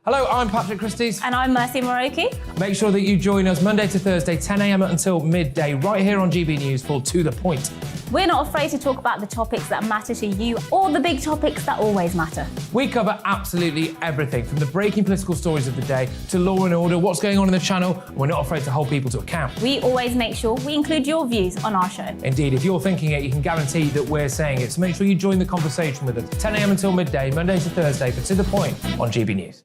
Hello, I'm Patrick Christie's. And I'm Mercy Moroki. Make sure that you join us Monday to Thursday, 10 a.m. until midday, right here on GB News for To The Point. We're not afraid to talk about the topics that matter to you or the big topics that always matter. We cover absolutely everything, from the breaking political stories of the day to law and order, what's going on in the channel. We're not afraid to hold people to account. We always make sure we include your views on our show. Indeed, if you're thinking it, you can guarantee that we're saying it. So make sure you join the conversation with us 10 a.m. until midday, Monday to Thursday, but to the point on GB News.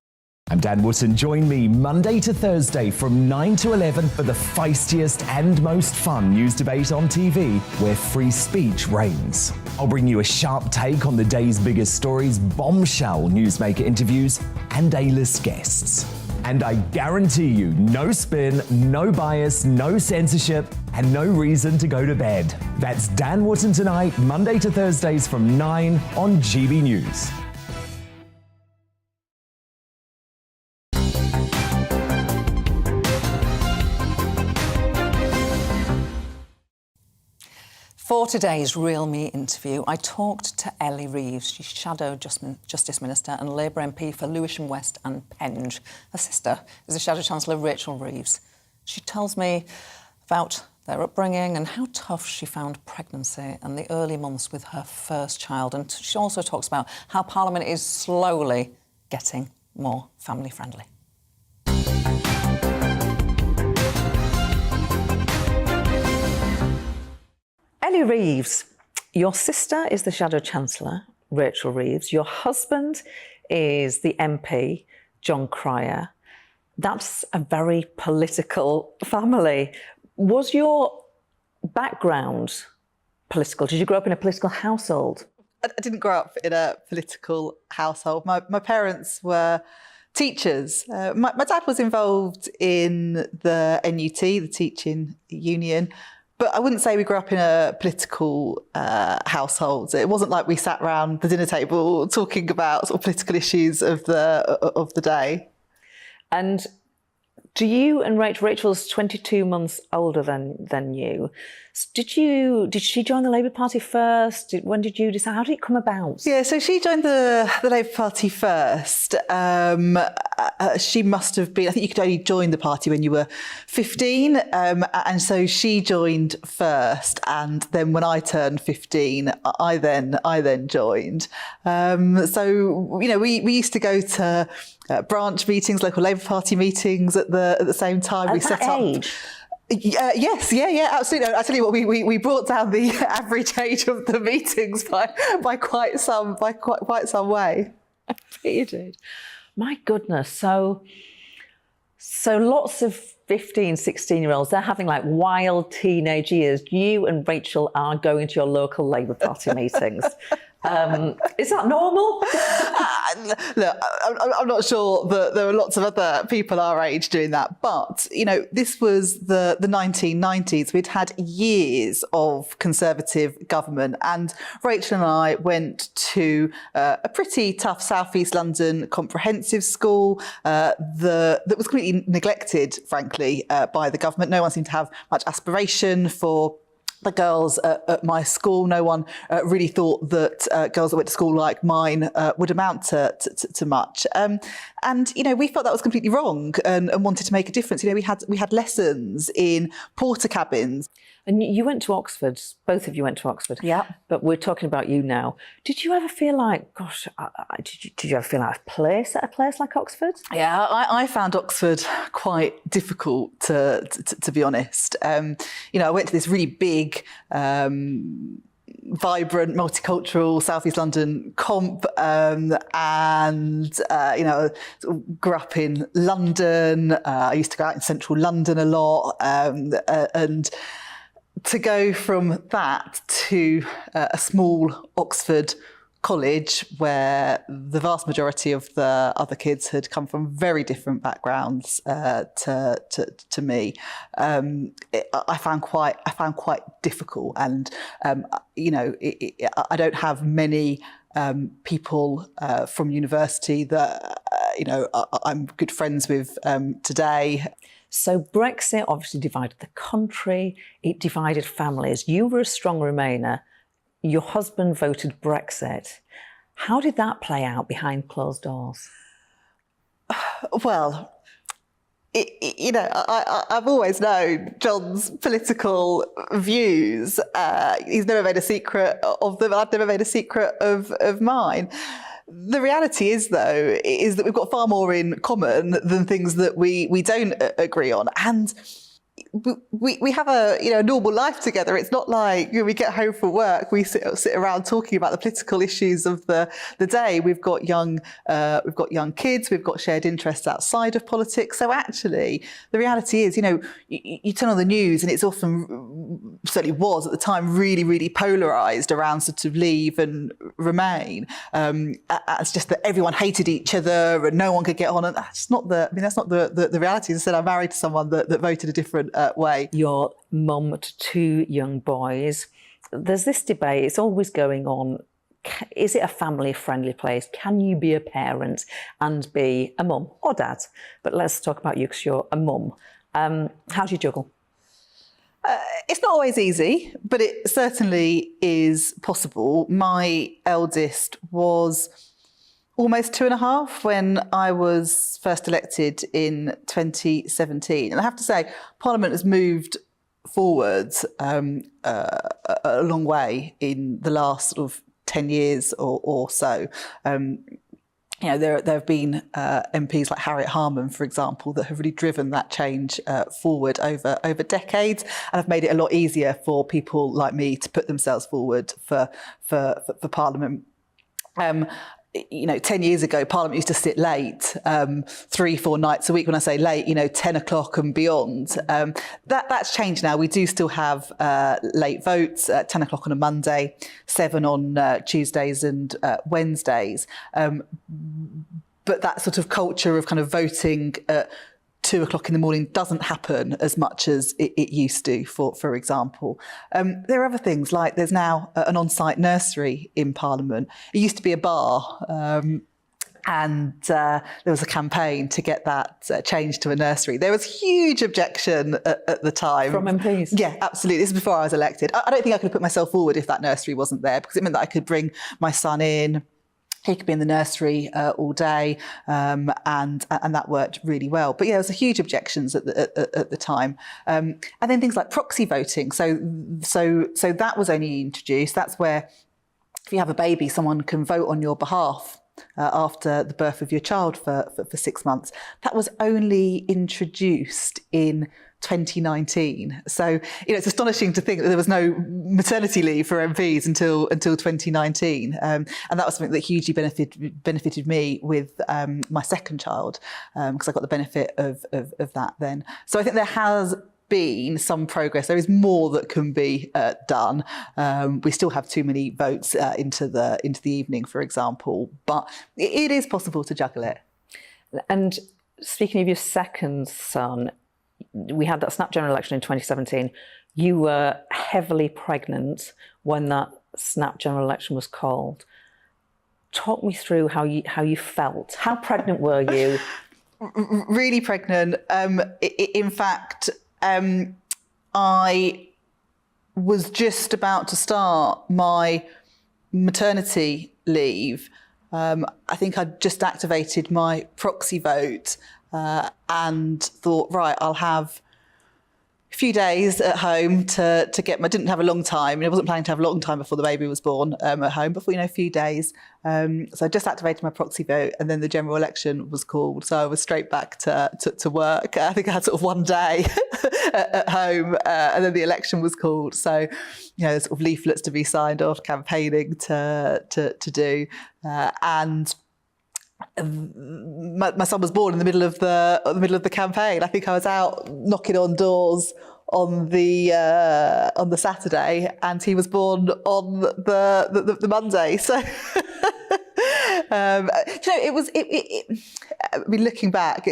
I'm Dan Wootton. Join me Monday to Thursday from 9 to 11 for the feistiest and most fun news debate on TV, where free speech reigns. I'll bring you a sharp take on the day's biggest stories, bombshell newsmaker interviews, and A-list guests. And I guarantee you, no spin, no bias, no censorship, and no reason to go to bed. That's Dan Wootton tonight, Monday to Thursdays from 9 on GB News. For today's Real Me interview, I talked to Ellie Reeves. She's Shadow Justice Minister and Labour MP for Lewisham West and Penge. Her sister is the Shadow Chancellor, Rachel Reeves. She tells me about their upbringing and how tough she found pregnancy and the early months with her first child. And she also talks about how Parliament is slowly getting more family-friendly. Ellie Reeves, your sister is the Shadow Chancellor, Rachel Reeves. Your husband is the MP, John Cryer. That's a very political family. Was your background political? Did you grow up in a political household? I didn't grow up in a political household. My parents were teachers. My dad was involved in the NUT, the teaching union. But I wouldn't say we grew up in a political household. It wasn't like we sat around the dinner table talking about sort of political issues of the day. And do you and Rachel's 22 months older than you? Did she join the Labour Party first? When did you decide? How did it come about? Yeah, so she joined the Labour Party first. She must have been, I think you could only join the party when you were 15. And so she joined first. And then when I turned 15, I then joined. So, you know, we used to go to branch meetings, local Labour Party meetings at the same time. At that age? Yes, absolutely. I tell you what, we brought down the average age of the meetings by quite some way. I bet you did. My goodness. So lots of 15, 16-year-olds, they're having like wild teenage years. You and Rachel are going to your local Labour Party meetings. Is that normal? Look, I'm not sure that there were lots of other people our age doing that, but, you know, this was the 1990s. We'd had years of Conservative government, and Rachel and I went to a pretty tough South East London comprehensive school that was completely neglected, frankly, by the government. No one seemed to have much aspiration for the girls at my school. No one really thought that girls that went to school like mine would amount to much. And, you know, we felt that was completely wrong and wanted to make a difference. You know, we had lessons in porter cabins. And you went to Oxford, both of you went to Oxford. Yeah. But we're talking about you now. Did you ever feel like, gosh, did you ever feel out of place at a place like Oxford? Yeah, I found Oxford quite difficult, to be honest. You know, I went to this really big, vibrant, multicultural South East London comp, and you know, grew up in London. I used to go out in central London a lot, and to go from that to a small Oxford college where the vast majority of the other kids had come from very different backgrounds to me, I found quite difficult. And you know, I don't have many people from university that you know I'm good friends with today. So Brexit obviously divided the country, it divided families. You were a strong Remainer, your husband voted Brexit. How did that play out behind closed doors? Well, I've always known John's political views. He's never made a secret of them. I've never made a secret of mine. The reality is, though, is that we've got far more in common than things that we don't agree on. And we have a normal life together. It's not like we get home from work, we sit around talking about the political issues of the day. We've got young kids, we've got shared interests outside of politics. So actually, the reality is, you turn on the news and it's often, certainly was at the time, really, really polarised around sort of Leave and Remain. It's just that everyone hated each other and no one could get on. And that's not the reality. As I said, I'm married to someone that voted a different way. You're mum to two young boys. There's this debate, it's always going on. Is it a family-friendly place? Can you be a parent and be a mum or dad? But let's talk about you because you're a mum. How do you juggle? It's not always easy, but it certainly is possible. My eldest was almost 2.5 when I was first elected in 2017. And I have to say, Parliament has moved forward a long way in the last sort of 10 years or so. There have been MPs like Harriet Harman, for example, that have really driven that change forward over decades and have made it a lot easier for people like me to put themselves forward for Parliament. 10 years ago, Parliament used to sit late, 3-4 nights a week. When I say late, 10 o'clock and beyond. That's changed now. We do still have late votes at 10 o'clock on a Monday, 7 on Tuesdays and Wednesdays. But that sort of culture of kind of voting at 2 o'clock in the morning doesn't happen as much as it used to, for example. There are other things, like there's now an on-site nursery in Parliament. It used to be a bar, and there was a campaign to get that changed to a nursery. There was huge objection at the time. From MPs? Yeah, absolutely. This is before I was elected. I don't think I could have put myself forward if that nursery wasn't there, because it meant that I could bring my son in. He could be in the nursery all day, and that worked really well. But yeah, there was a huge objections at the time, and then things like proxy voting. So that was only introduced. That's where, if you have a baby, someone can vote on your behalf after the birth of your child for 6 months. That was only introduced in 2019. So, it's astonishing to think that there was no maternity leave for MPs until 2019. And that was something that hugely benefited me with my second child, because I got the benefit of that then. So I think there has been some progress. There is more that can be done. We still have too many votes into the evening, for example, but it is possible to juggle it. And speaking of your second son, we had that snap general election in 2017. You were heavily pregnant when that snap general election was called. Talk me through how you felt. How pregnant were you? Really pregnant. In fact, I was just about to start my maternity leave. I think I'd just activated my proxy vote and thought, right, I'll have a few days at home to get my, didn't have a long time. I wasn't planning to have a long time before the baby was born at home, before, a few days. So I just activated my proxy vote, and then the general election was called. So I was straight back to work. I think I had sort of one day at home, and then the election was called. So, sort of leaflets to be signed off, campaigning to do, and my son was born in the middle of the campaign. I think I was out knocking on doors on the Saturday, and he was born on the Monday. So. Looking back,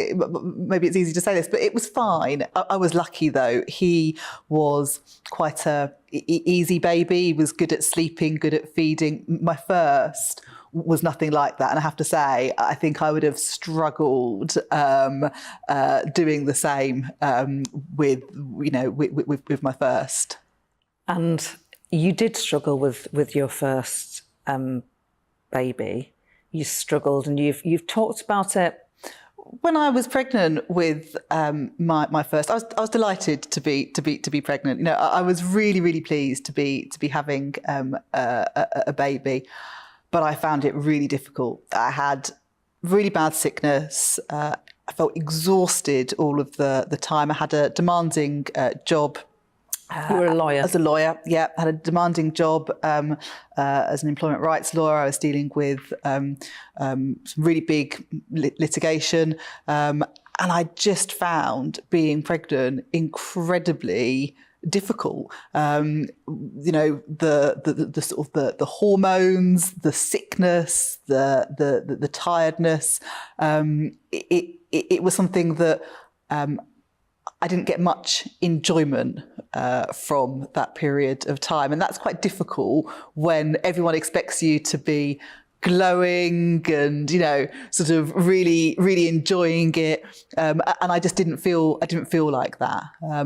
maybe it's easy to say this, but it was fine. I was lucky, though. He was quite a easy baby. He was good at sleeping, good at feeding. My first was nothing like that, and I have to say, I think I would have struggled doing the same with my first. And you did struggle with your first baby. You struggled, and you've talked about it when I was pregnant with my first, I was delighted to be pregnant. You know, I was really pleased to be having a baby, but I found it really difficult. I had really bad sickness. I felt exhausted all of the time. I had a demanding job. You were a lawyer? As a lawyer, yeah. I had a demanding job as an employment rights lawyer. I was dealing with some really big litigation. And I just found being pregnant incredibly difficult. You know, the sort of the hormones, the sickness, the tiredness. It was something that I didn't get much enjoyment from that period of time. And that's quite difficult when everyone expects you to be glowing and, you know, sort of really enjoying it. And I just didn't feel like that.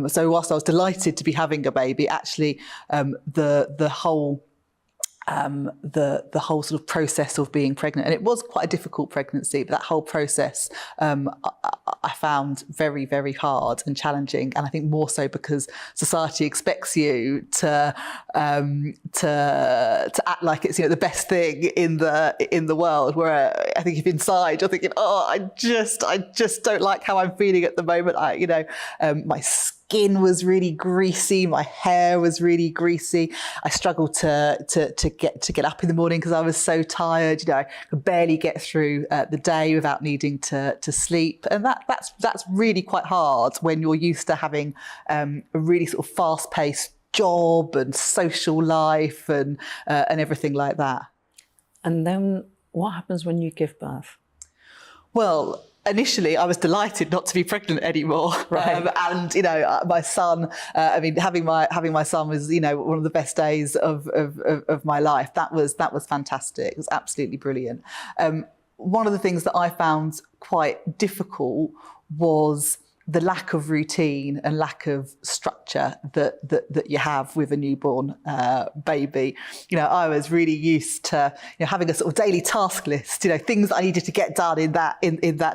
So whilst I was delighted to be having a baby, actually the whole sort of process of being pregnant, and it was quite a difficult pregnancy, but that whole process I found very hard and challenging, and I think more so because society expects you to act like it's, you know, the best thing in the world. Where I think if inside you're thinking, oh, I just don't like how I'm feeling at the moment. My skin was really greasy, my hair was really greasy. I struggled to get up in the morning because I was so tired. You know, I could barely get through the day without needing to sleep, and that's really quite hard when you're used to having a really sort of fast-paced job and social life and everything like that. And then what happens when you give birth? Well, initially, I was delighted not to be pregnant anymore, right. And you know, my son. I mean, having my son was, you know, one of the best days of my life. That was fantastic. It was absolutely brilliant. One of the things that I found quite difficult was the lack of routine and lack of structure that you have with a newborn baby. You know, I was really used to, you know, having a sort of daily task list, you know, things that I needed to get done in that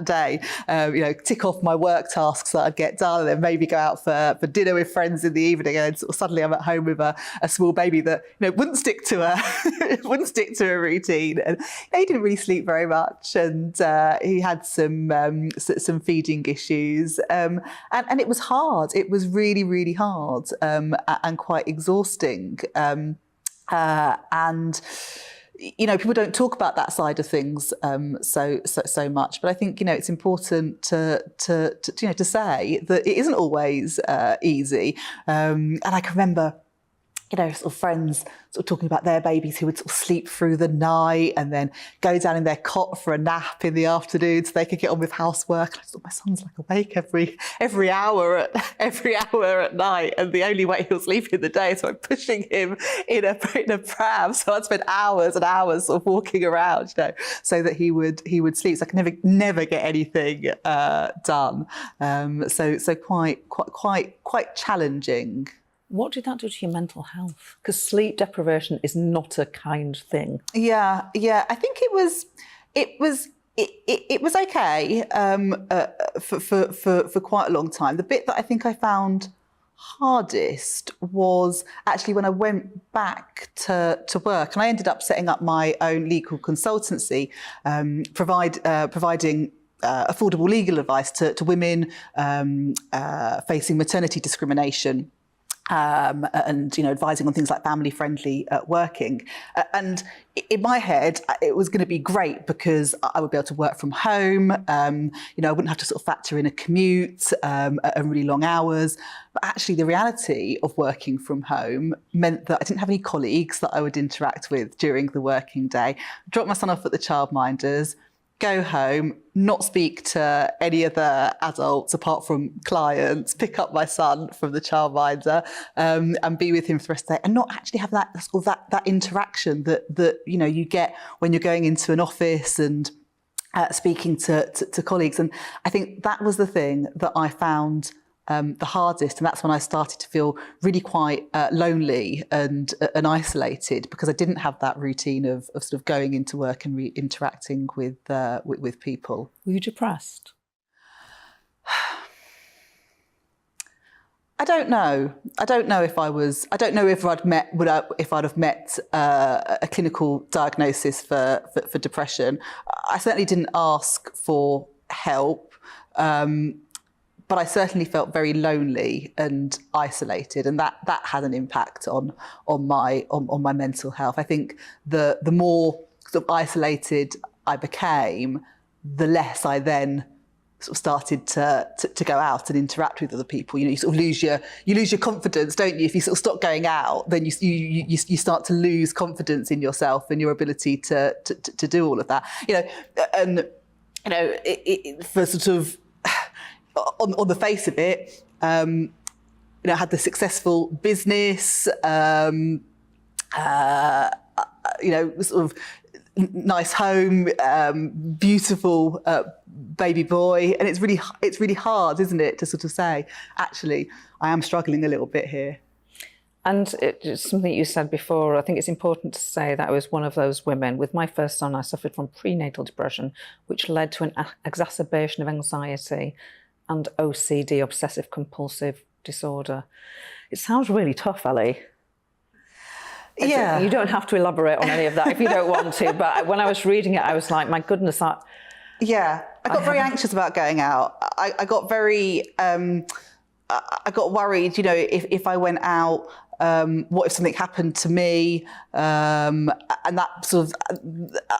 day. You know, tick off my work tasks that I'd get done, and then maybe go out for dinner with friends in the evening, and sort of suddenly I'm at home with a small baby that, you know, wouldn't stick to a routine. And he didn't really sleep very much, and he had some feeding issues. And it was hard. It was really hard and quite exhausting. And you know, people don't talk about that side of things so much. But I think, you know, it's important to you know, to say that it isn't always easy. And I can remember, you know, sort of friends sort of talking about their babies who would sort of sleep through the night and then go down in their cot for a nap in the afternoon so they could get on with housework. And I thought, my son's like awake every hour at night, and the only way he'll sleep in the day is by pushing him in a pram. So I'd spend hours and hours sort of walking around, you know, so that he would sleep. So I could never get anything done. So quite challenging. What did that do to your mental health? Because sleep deprivation is not a kind thing. Yeah. I think it was okay for quite a long time. The bit that I think I found hardest was actually when I went back to work, and I ended up setting up my own legal consultancy, providing affordable legal advice to women facing maternity discrimination. And, you know, advising on things like family-friendly working. And in my head, it was going to be great because I would be able to work from home. You know, I wouldn't have to sort of factor in a commute and really long hours. But actually, the reality of working from home meant that I didn't have any colleagues that I would interact with during the working day. Drop my son off at the childminders, go home, not speak to any other adults apart from clients, pick up my son from the childminder, and be with him for the rest of the day, and not actually have that interaction that you know you get when you're going into an office and speaking to colleagues. And I think that was the thing that I found the hardest, and that's when I started to feel really quite lonely and isolated, because I didn't have that routine of sort of going into work and interacting with people. Were you depressed? don't know. I don't know if I was. I don't know if I'd have met a clinical diagnosis for depression. I certainly didn't ask for help, but I certainly felt very lonely and isolated, and that had an impact on my mental health. I think the more sort of isolated I became, the less I then sort of started to go out and interact with other people. You know, you sort of lose your confidence, don't you? If you sort of stop going out, then you start to lose confidence in yourself and your ability to do all of that. You know, and you know, for sort of on the face of it, you know, I had the successful business, you know, sort of nice home, beautiful baby boy, and it's really hard, isn't it, to sort of say, actually, I am struggling a little bit here. And it's something you said before. I think it's important to say that I was one of those women. With my first son, I suffered from prenatal depression, which led to an exacerbation of anxiety and OCD, obsessive compulsive disorder. It sounds really tough, Ali. Yeah. You don't have to elaborate on any of that if you don't want to, but when I was reading it, I was like, my goodness, Yeah, I got very anxious about going out. I got very, I got worried, you know, if I went out, what if something happened to me? And that sort of,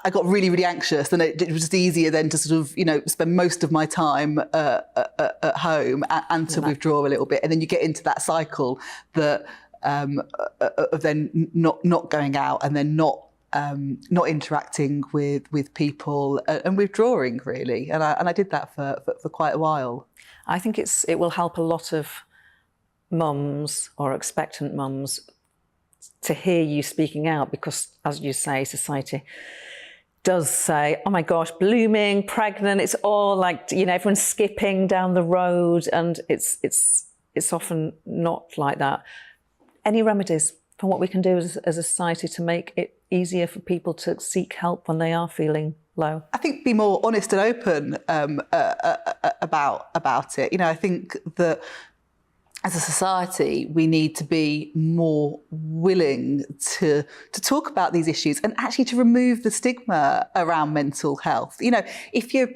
I got really, really anxious, and it was just easier then to sort of, you know, spend most of my time at home and to withdraw a little bit. And then you get into that cycle that of then not going out and then not interacting with people and withdrawing, really. And I did that for quite a while. I think it will help a lot of mums or expectant mums to hear you speaking out, because, as you say, society does say, oh my gosh, blooming, pregnant, it's all like, you know, everyone's skipping down the road, and it's often not like that. Any remedies for what we can do as a society to make it easier for people to seek help when they are feeling low? I think be more honest and open about it. You know, I think that as a society, we need to be more willing to talk about these issues and actually to remove the stigma around mental health. You know, if you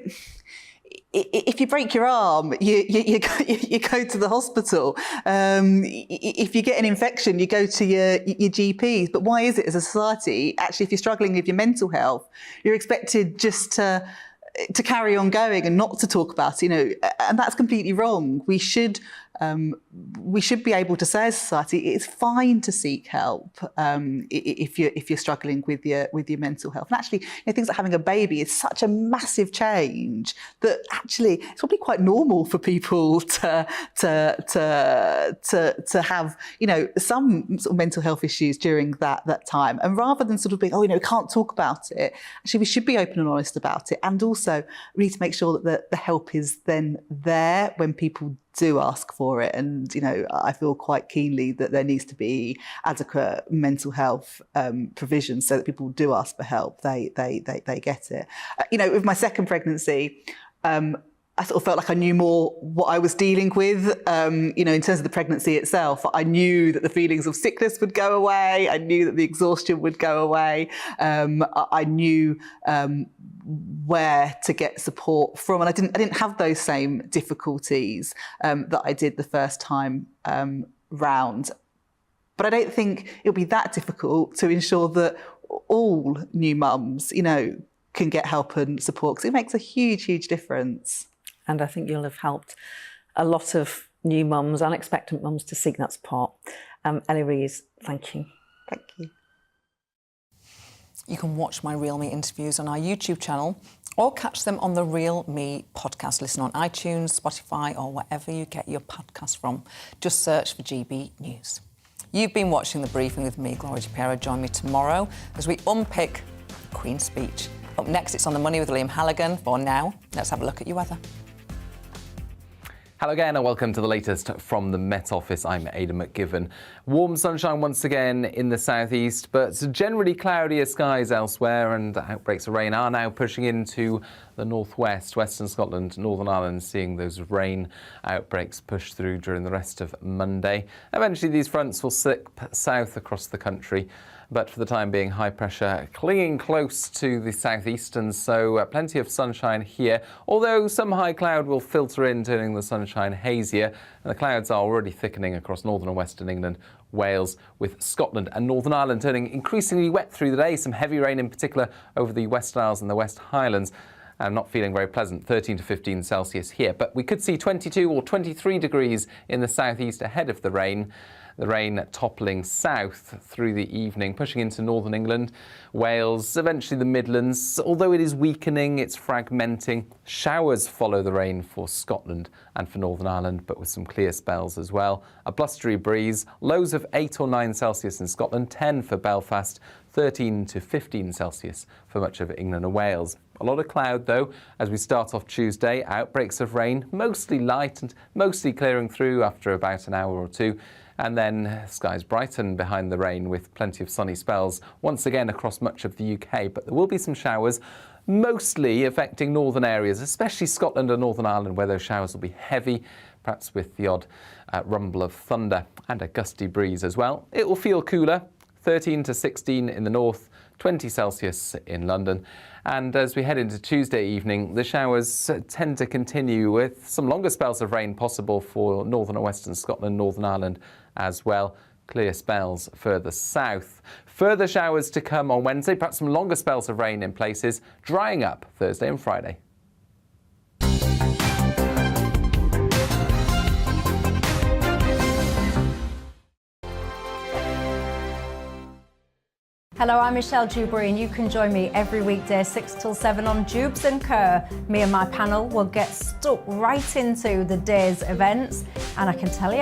break your arm, you go to the hospital. If you get an infection, you go to your GPs. But why is it, as a society, actually, if you're struggling with your mental health, you're expected just to carry on going and not to talk about it, you know? And that's completely wrong. We should be able to say, as a society, it's fine to seek help if you're struggling with your mental health. And actually, you know, things like having a baby is such a massive change that actually it's probably quite normal for people to have, you know, some sort of mental health issues during that time. And rather than sort of being, oh, you know, we can't talk about it, actually we should be open and honest about it. And also we need to make sure that the help is then there when people do ask for it. And, you know, I feel quite keenly that there needs to be adequate mental health provision so that people do ask for help, they get it. You know, with my second pregnancy, I sort of felt like I knew more what I was dealing with. You know, in terms of the pregnancy itself, I knew that the feelings of sickness would go away. I knew that the exhaustion would go away. I knew where to get support from, and I didn't have those same difficulties that I did the first time round. But I don't think it'll be that difficult to ensure that all new mums, you know, can get help and support, because it makes a huge, huge difference. And I think you'll have helped a lot of new mums and expectant mums to seek that support. Ellie Rees, thank you. Thank you. You can watch my Real Me interviews on our YouTube channel or catch them on the Real Me podcast. Listen on iTunes, Spotify, or wherever you get your podcast from. Just search for GB News. You've been watching The Briefing with me, Gloria De Piero. Join me tomorrow as we unpick Queen's speech. Up next, it's On the Money with Liam Halligan. For now, let's have a look at your weather. Hello again and welcome to the latest from the Met Office. I'm Aidan McGivern. Warm sunshine once again in the southeast, but generally cloudier skies elsewhere, and outbreaks of rain are now pushing into the northwest, western Scotland, Northern Ireland seeing those rain outbreaks push through during the rest of Monday. Eventually these fronts will slip south across the country, but for the time being, high pressure clinging close to the southeastern, so plenty of sunshine here, although some high cloud will filter in, turning the sunshine hazier, and the clouds are already thickening across northern and western England, Wales, with Scotland and Northern Ireland turning increasingly wet through the day. Some heavy rain in particular over the West Isles and the West Highlands. And not feeling very pleasant, 13 to 15 Celsius here. But we could see 22 or 23 degrees in the southeast ahead of the rain. The rain toppling south through the evening, pushing into northern England, Wales, eventually the Midlands. Although it is weakening, it's fragmenting. Showers follow the rain for Scotland and for Northern Ireland, but with some clear spells as well. A blustery breeze, lows of 8 or 9 Celsius in Scotland, 10 for Belfast, 13 to 15 Celsius for much of England and Wales. A lot of cloud, though, as we start off Tuesday. Outbreaks of rain, mostly light and mostly clearing through after about an hour or two. And then skies brighten behind the rain with plenty of sunny spells once again across much of the UK. But there will be some showers, mostly affecting northern areas, especially Scotland and Northern Ireland, where those showers will be heavy, perhaps with the odd rumble of thunder and a gusty breeze as well. It will feel cooler, 13 to 16 in the north, 20 Celsius in London. And as we head into Tuesday evening, the showers tend to continue with some longer spells of rain possible for northern and western Scotland, Northern Ireland as well. Clear spells further south. Further showers to come on Wednesday, perhaps some longer spells of rain in places, drying up Thursday and Friday. Hello, I'm Michelle Dewberry, and you can join me every weekday 6 till 7 on Jubes and Kerr. Me and my panel will get stuck right into the day's events, and I can tell you,